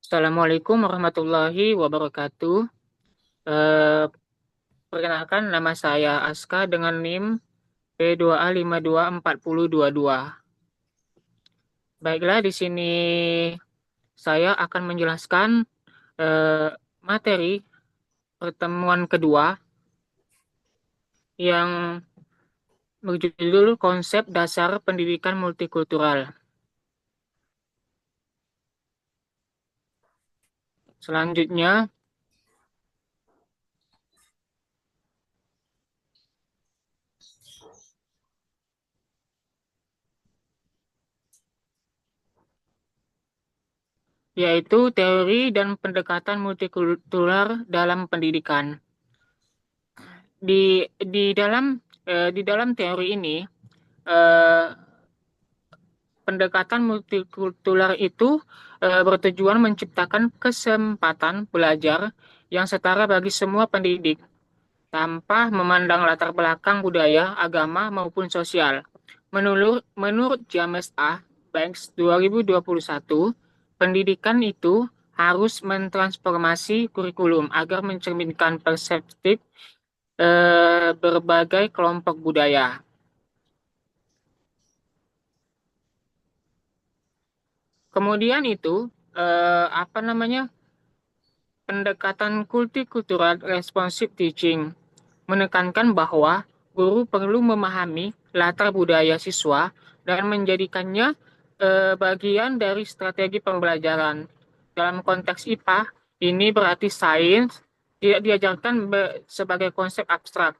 Assalamualaikum warahmatullahi wabarakatuh. Eh, Perkenalkan nama saya Aska dengan NIM P2A524022. Baiklah, di sini saya akan menjelaskan eh, materi pertemuan kedua yang berjudul Konsep Dasar Pendidikan Multikultural. Selanjutnya, yaitu teori dan pendekatan multikultural dalam pendidikan. Di dalam teori ini, eh, pendekatan multikultural itu bertujuan menciptakan kesempatan belajar yang setara bagi semua pendidik tanpa memandang latar belakang budaya, agama maupun sosial. Menurut James A. Banks 2021, pendidikan itu harus mentransformasi kurikulum agar mencerminkan perspektif berbagai kelompok budaya. Kemudian itu apa namanya? Pendekatan multikultural responsive teaching menekankan bahwa guru perlu memahami latar budaya siswa dan menjadikannya bagian dari strategi pembelajaran. Dalam konteks IPA, ini berarti sains tidak diajarkan sebagai konsep abstrak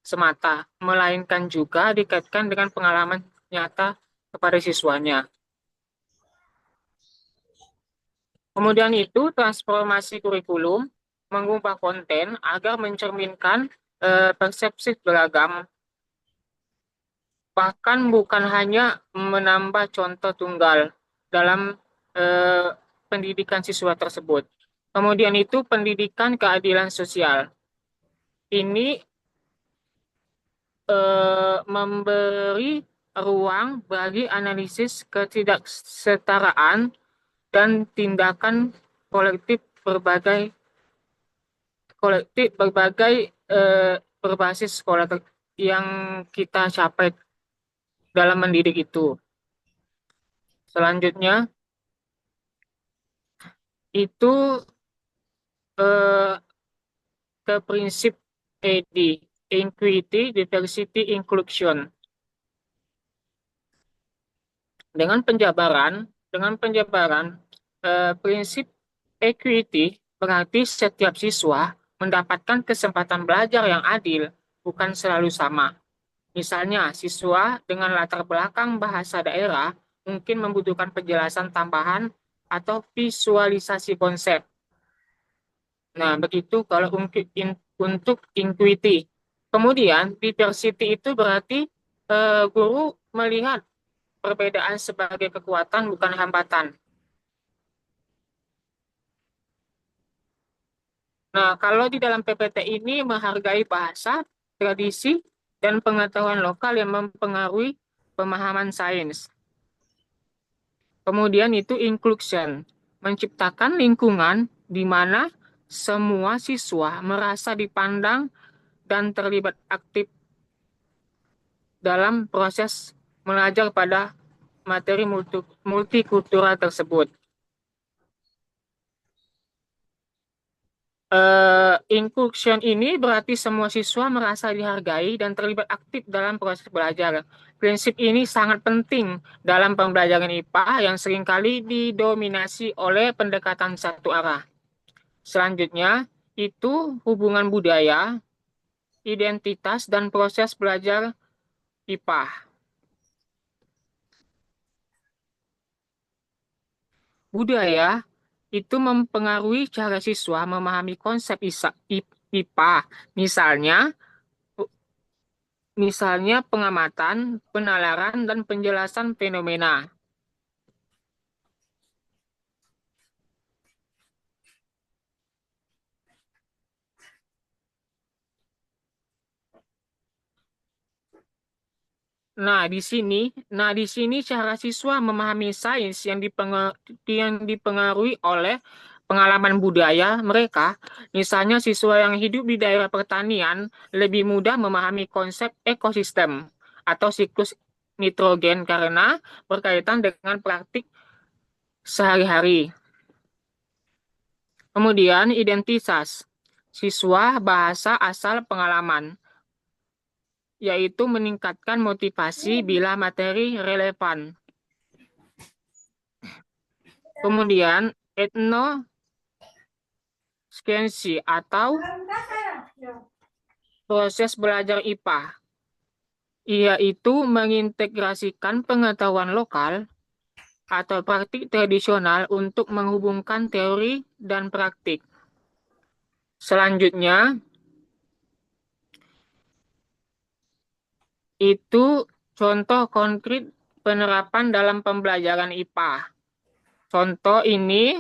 semata, melainkan juga dikaitkan dengan pengalaman nyata kepada siswanya. Kemudian itu transformasi kurikulum mengubah konten agar mencerminkan persepsi beragam, bahkan bukan hanya menambah contoh tunggal dalam eh, pendidikan siswa tersebut. Kemudian itu pendidikan keadilan sosial. Ini memberi ruang bagi analisis ketidaksetaraan dan tindakan kolektif berbagai berbasis sekolah yang kita capai dalam mendidik itu. Selanjutnya itu eh, ke prinsip ED, Equity, Diversity, Inclusion. Dengan penjabaran prinsip equity berarti setiap siswa mendapatkan kesempatan belajar yang adil, bukan selalu sama. Misalnya, siswa dengan latar belakang bahasa daerah mungkin membutuhkan penjelasan tambahan atau visualisasi konsep. Nah, begitu kalau untuk equity. Kemudian, diversity itu berarti guru melihat perbedaan sebagai kekuatan, bukan hambatan. Nah, kalau di dalam PPT ini menghargai bahasa, tradisi, dan pengetahuan lokal yang mempengaruhi pemahaman sains. Kemudian itu inclusion, menciptakan lingkungan di mana semua siswa merasa dipandang dan terlibat aktif dalam proses belajar pada materi multikultural tersebut. Inclusion ini berarti semua siswa merasa dihargai dan terlibat aktif dalam proses belajar. Prinsip ini sangat penting dalam pembelajaran IPA yang seringkali didominasi oleh pendekatan satu arah. Selanjutnya, itu hubungan budaya, identitas, dan proses belajar IPA. Budaya itu mempengaruhi cara siswa memahami konsep IPA. Misalnya, misalnya pengamatan, penalaran, dan penjelasan fenomena. Nah, di sini cara siswa memahami sains yang dipengaruhi oleh pengalaman budaya mereka. Misalnya siswa yang hidup di daerah pertanian lebih mudah memahami konsep ekosistem atau siklus nitrogen karena berkaitan dengan praktik sehari-hari. Kemudian identitas. Siswa bahasa asal pengalaman, yaitu meningkatkan motivasi bila materi relevan. Kemudian etnoskensi atau proses belajar IPA, yaitu mengintegrasikan pengetahuan lokal atau praktik tradisional untuk menghubungkan teori dan praktik. Selanjutnya, itu contoh konkret penerapan dalam pembelajaran IPA. Contoh ini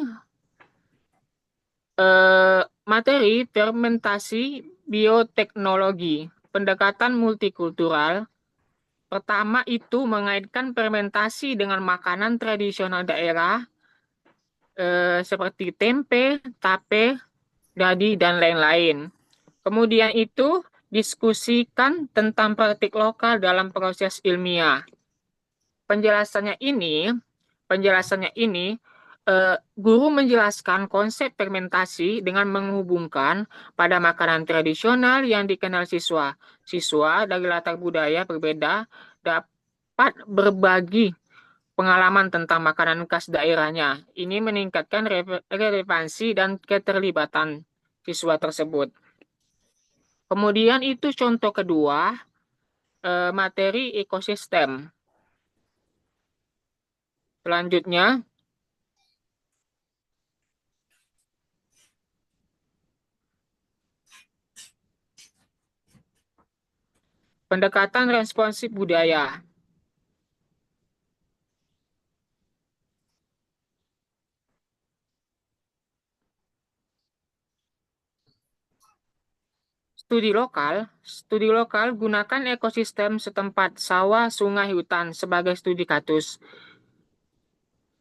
materi fermentasi bioteknologi, pendekatan multikultural. Pertama itu mengaitkan fermentasi dengan makanan tradisional daerah seperti tempe, tape, dadi, dan lain-lain. Kemudian itu diskusikan tentang praktik lokal dalam proses ilmiah. Penjelasannya ini, guru menjelaskan konsep fermentasi dengan menghubungkan pada makanan tradisional yang dikenal siswa. Siswa dari latar budaya berbeda dapat berbagi pengalaman tentang makanan khas daerahnya. Ini meningkatkan relevansi dan keterlibatan siswa tersebut. Kemudian itu contoh kedua, materi ekosistem. Selanjutnya, pendekatan responsif budaya. Studi lokal gunakan ekosistem setempat, sawah, sungai, hutan sebagai studi kasus.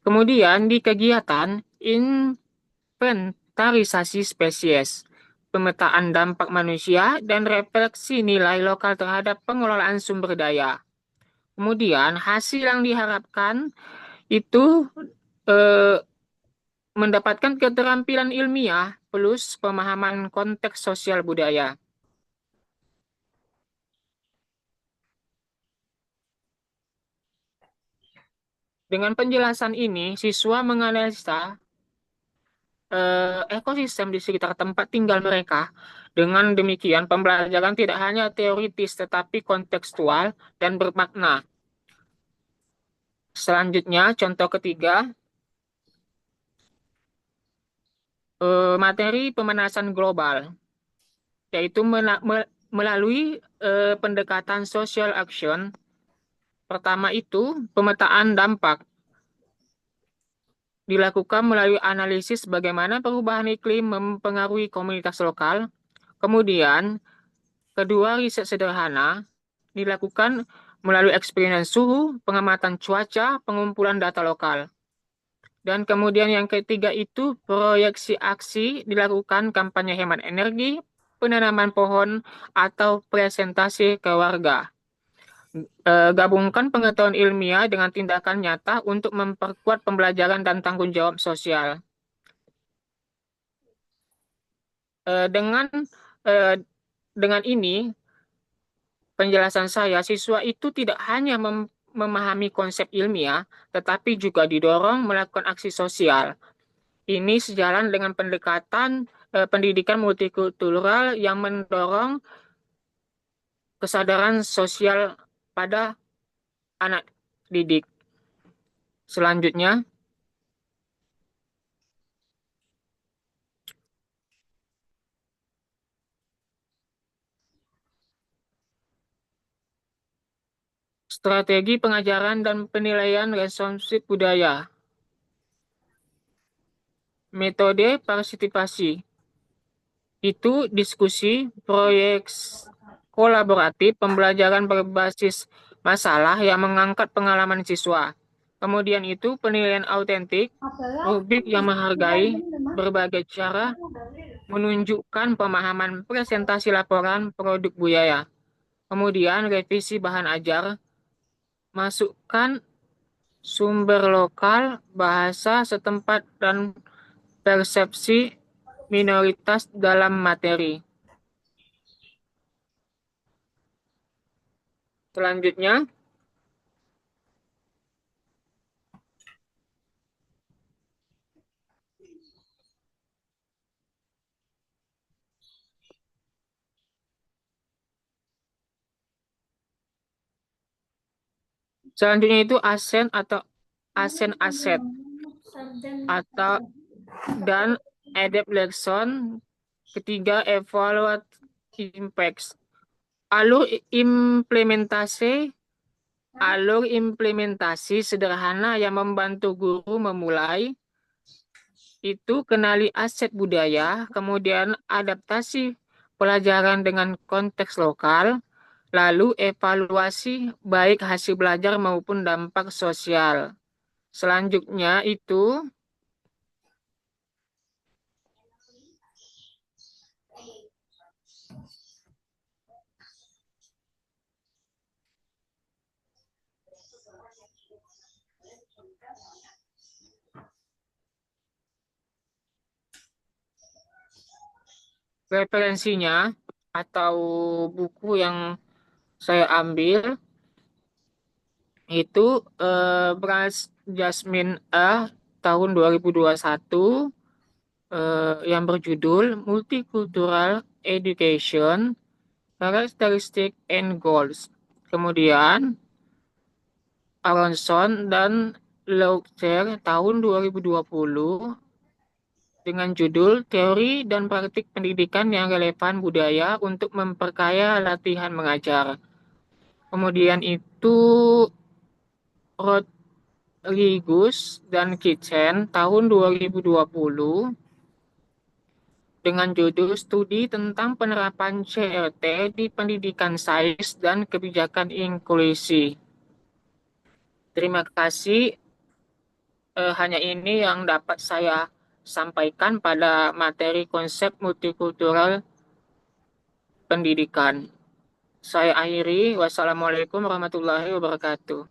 Kemudian di kegiatan inventarisasi spesies, pemetaan dampak manusia, dan refleksi nilai lokal terhadap pengelolaan sumber daya. Kemudian hasil yang diharapkan itu eh, mendapatkan keterampilan ilmiah plus pemahaman konteks sosial budaya. Dengan penjelasan ini, siswa menganalisa ekosistem di sekitar tempat tinggal mereka. Dengan demikian, pembelajaran tidak hanya teoritis tetapi kontekstual dan bermakna. Selanjutnya, contoh ketiga, materi pemanasan global, yaitu melalui pendekatan social action. Pertama itu, pemetaan dampak dilakukan melalui analisis bagaimana perubahan iklim mempengaruhi komunitas lokal. Kemudian, kedua, riset sederhana dilakukan melalui eksperimen suhu, pengamatan cuaca, pengumpulan data lokal. Dan kemudian yang ketiga itu proyeksi aksi dilakukan kampanye hemat energi, penanaman pohon, atau presentasi ke warga. Gabungkan pengetahuan ilmiah dengan tindakan nyata untuk memperkuat pembelajaran dan tanggung jawab sosial. Eh, dengan eh, dengan ini penjelasan saya, siswa itu tidak hanya memahami konsep ilmiah, tetapi juga didorong melakukan aksi sosial. Ini sejalan dengan pendekatan pendidikan multikultural yang mendorong kesadaran sosial pada anak didik. Selanjutnya, strategi pengajaran dan penilaian responsif budaya. Metode partisipasi itu diskusi, proyek kolaboratif, pembelajaran berbasis masalah yang mengangkat pengalaman siswa. Kemudian itu penilaian autentik, rubrik yang menghargai berbagai cara menunjukkan pemahaman presentasi laporan produk budaya. Kemudian revisi bahan ajar, masukkan sumber lokal, bahasa setempat, dan persepsi minoritas dalam materi. Selanjutnya, selanjutnya itu asen atau asen aset atau dan adapt lesson. Ketiga, evaluate impacts. Alur implementasi alur implementasi sederhana yang membantu guru memulai itu kenali aset budaya, kemudian adaptasi pelajaran dengan konteks lokal, lalu evaluasi baik hasil belajar maupun dampak sosial. Selanjutnya itu referensinya atau buku yang saya ambil itu Branch Jasmine A tahun 2021 yang berjudul Multicultural Education, Characteristic and Goals. Kemudian Aronson dan Lautner tahun 2020 dengan judul Teori dan Praktik Pendidikan yang Relevan Budaya untuk Memperkaya Latihan Mengajar. Kemudian itu Rodriguez dan Kitchen tahun 2020 dengan judul Studi tentang Penerapan CRT di Pendidikan Sains dan Kebijakan Inklusi. Terima kasih. Hanya ini yang dapat saya sampaikan pada materi konsep multikultural pendidikan. Saya akhiri. Wassalamualaikum warahmatullahi wabarakatuh.